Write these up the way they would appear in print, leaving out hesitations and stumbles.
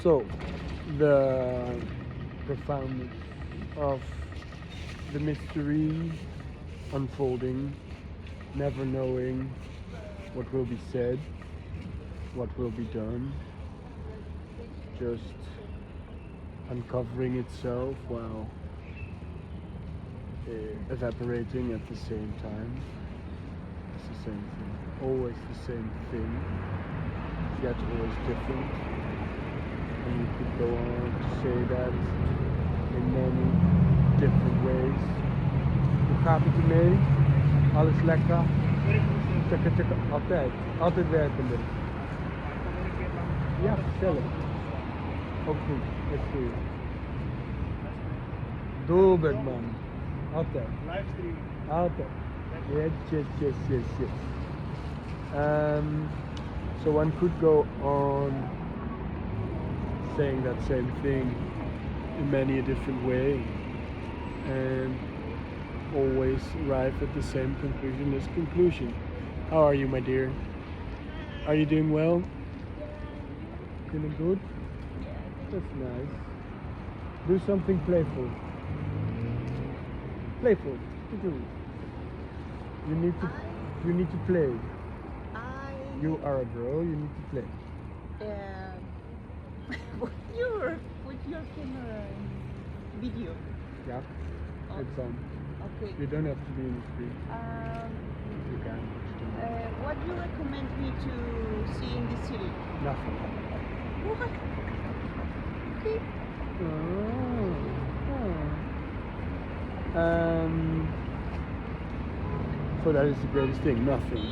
So, the profoundness of the mystery unfolding, never knowing what will be said, what will be done, just uncovering itself while evaporating at the same time. It's the same thing, always the same thing, yet always different. And you could go on to say that in many different ways. Hoe gaat het ermee? Alles lekker? Tjekka, tjekka, altijd. Altijd werkende. Ja, gezellig. Ook goed, echt goed. Doelpunt man. Altijd. Livestream. Altijd. Yes. So one could go on saying that same thing in many a different way and always arrive at the same conclusion. This conclusion. How are you, my dear? Are you doing well? Feeling good? That's nice. Do something playful. Playful. Do. You need to play. You are a girl. You need to play. With your camera and video. Yeah. It's on. Okay. You don't have to be in the street. You can. What do you recommend me to see in this city? Nothing. What? Okay. So that is the greatest thing. Nothing.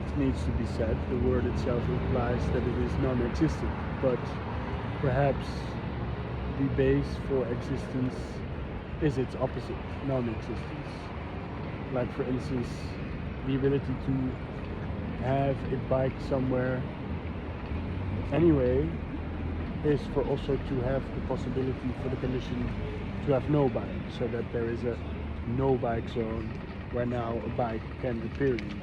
It needs to be said. The word itself implies that it is non-existent, but perhaps the base for existence is its opposite, non-existence. Like for instance, the ability to have a bike somewhere anyway is for also to have the possibility for the condition to have no bike, so that there is a no bike zone where now a bike can appear in,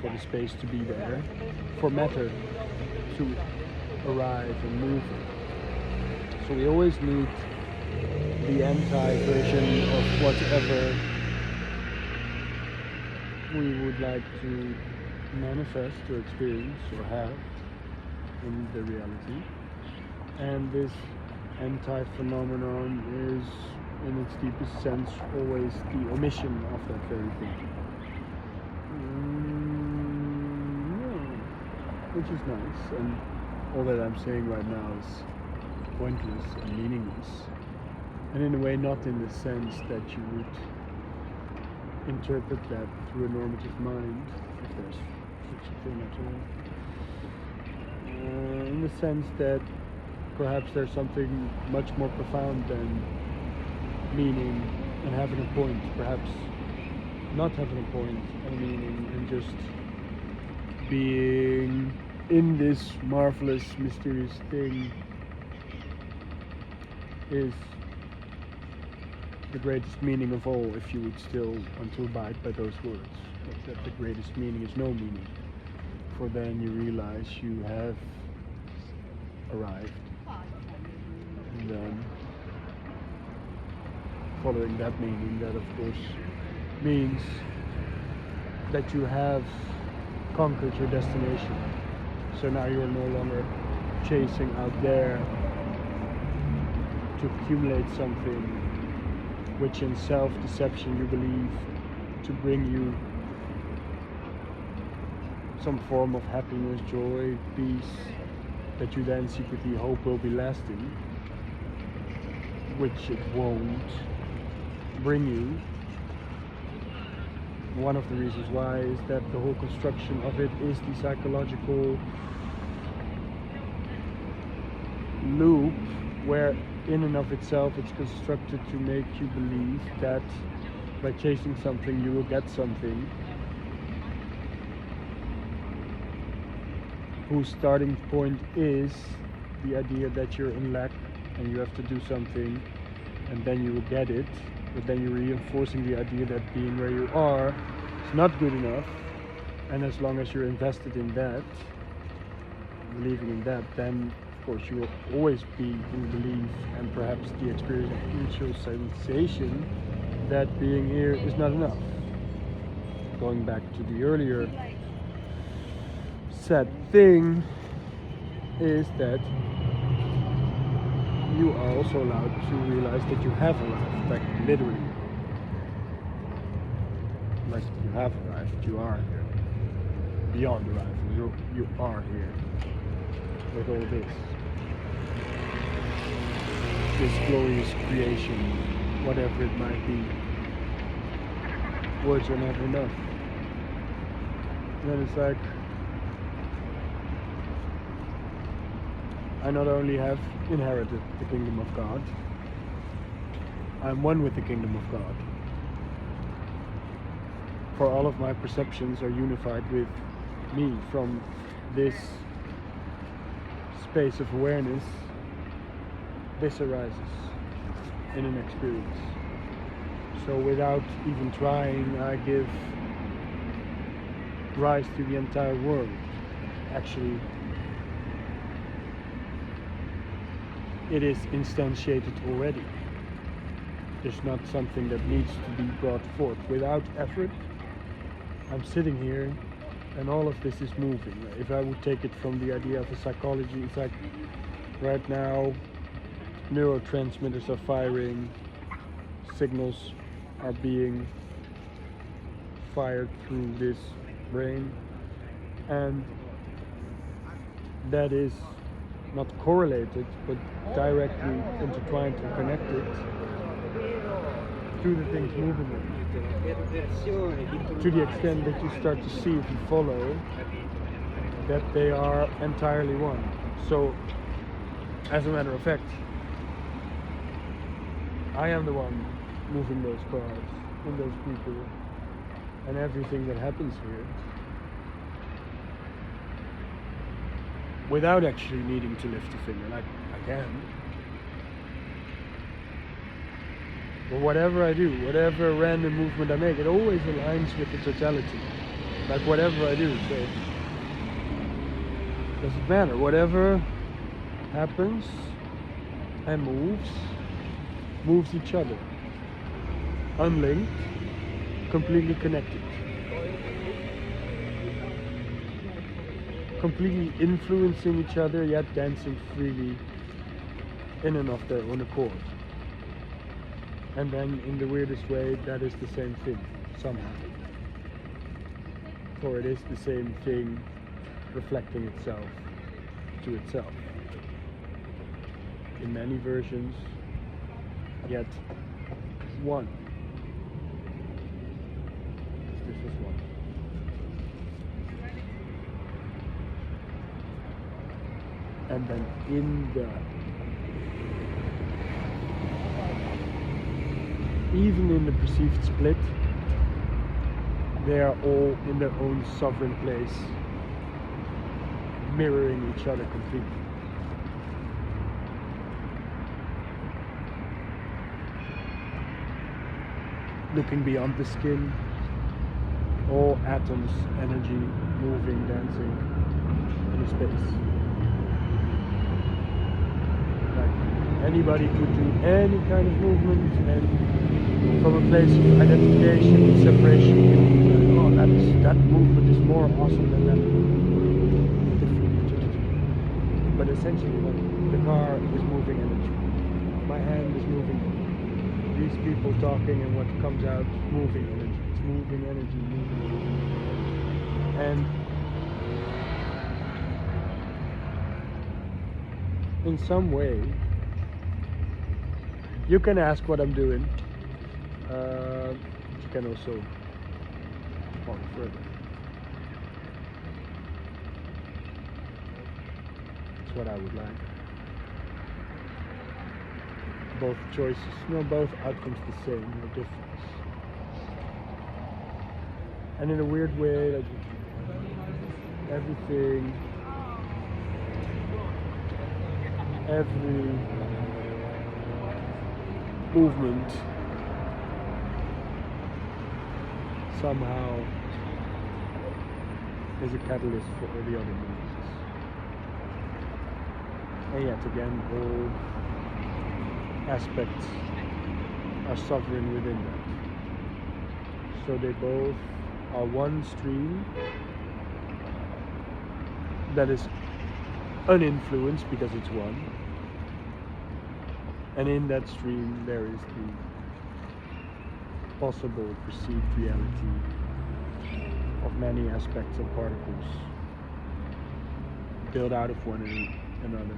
for the space to be there, for matter to arrive and move. So we always need the anti-version of whatever we would like to manifest or experience or have in the reality. And this anti-phenomenon is, in its deepest sense, always the omission of that very thing. Which is nice, and all that I'm saying right now is pointless and meaningless. And in a way not in the sense that you would interpret that through a normative mind, if there's such a thing at all. In the sense that perhaps there's something much more profound than meaning and having a point, perhaps not having a point and meaning and just being in this marvelous, mysterious thing is the greatest meaning of all, if you would still want to abide by those words. That the greatest meaning is no meaning, for then you realize you have arrived, and then following that meaning, that of course means that you have conquered your destination. So now you're no longer chasing out there to accumulate something which in self-deception you believe to bring you some form of happiness, joy, peace, that you then secretly hope will be lasting, which it won't bring you. One of the reasons why is that the whole construction of it is the psychological loop where in and of itself it's constructed to make you believe that by chasing something you will get something, whose starting point is the idea that you're in lack and you have to do something and then you will get it, but then you're reinforcing the idea that being where you are is not good enough, and as long as you're invested in that, believing in that, then of course you will always be in belief and perhaps the experiential sensation that being here is not enough. Going back to the earlier sad thing is that you are also allowed to realize that you have arrived, like literally. Like you have arrived, you are here. Beyond arrival, you are here. With all this glorious creation, whatever it might be. Words are never enough. And then it's like, I not only have inherited the kingdom of God, I'm one with the kingdom of God. For all of my perceptions are unified with me from this space of awareness. This arises in an experience. So without even trying, I give rise to the entire world. Actually, it is instantiated already. It's not something that needs to be brought forth. Without effort, I'm sitting here and all of this is moving. If I would take it from the idea of the psychology, it's like right now neurotransmitters are firing, signals are being fired through this brain, and that is not correlated but directly intertwined and connected to the things moving it. To the extent that you start to see, if you follow, that they are entirely one. So, as a matter of fact, I am the one moving those cars and those people and everything that happens here without actually needing to lift a finger. Like, I can. But whatever I do, whatever random movement I make, it always aligns with the totality. Like whatever I do, so doesn't matter. Whatever happens and moves each other. Unlinked, completely connected. Completely influencing each other, yet dancing freely in and of their own accord. And then in the weirdest way, that is the same thing, somehow. For it is the same thing reflecting itself to itself. In many versions, yet one. This is one. And then even in the perceived split, they are all in their own sovereign place, mirroring each other completely. Looking beyond the skin, all atoms, energy, moving, dancing in a space. Like anybody could do any kind of movement, and from a place of identification and separation, you know, oh, that movement is more awesome than that. But essentially, like, the car is moving energy. My hand is moving energy. These people talking and what comes out, moving energy. It's moving energy, And in some way, you can ask what I'm doing. You can also follow further. That's what I would like. Both choices, no, both outcomes the same, no difference. And in a weird way, like everything, every movement somehow is a catalyst for all the other movements. And yet again, all aspects are sovereign within that. So they both are one stream that is uninfluenced because it's one. And in that stream there is the possible perceived reality of many aspects and particles built out of one another.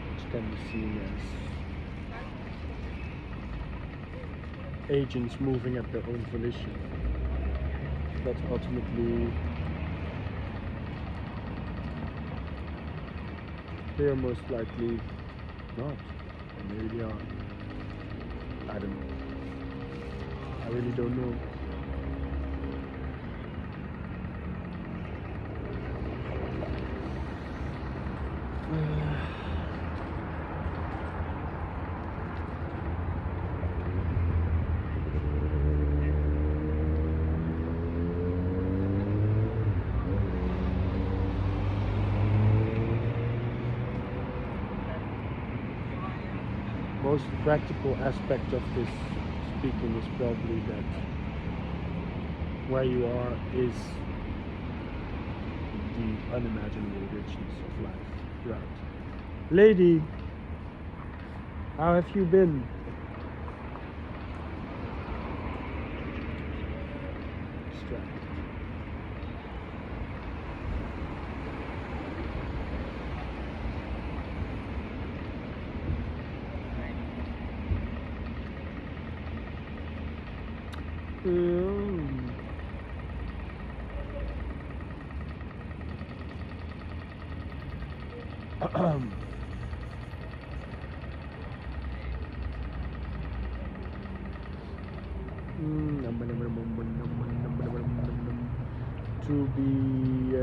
Which can be seen as agents moving at their own volition, but ultimately they are most likely not, or maybe they are. I don't know. I really don't know. Most practical aspect of this speaking is probably that where you are is the unimaginable richness of life. Right. Lady, how have you been? Distracted. To be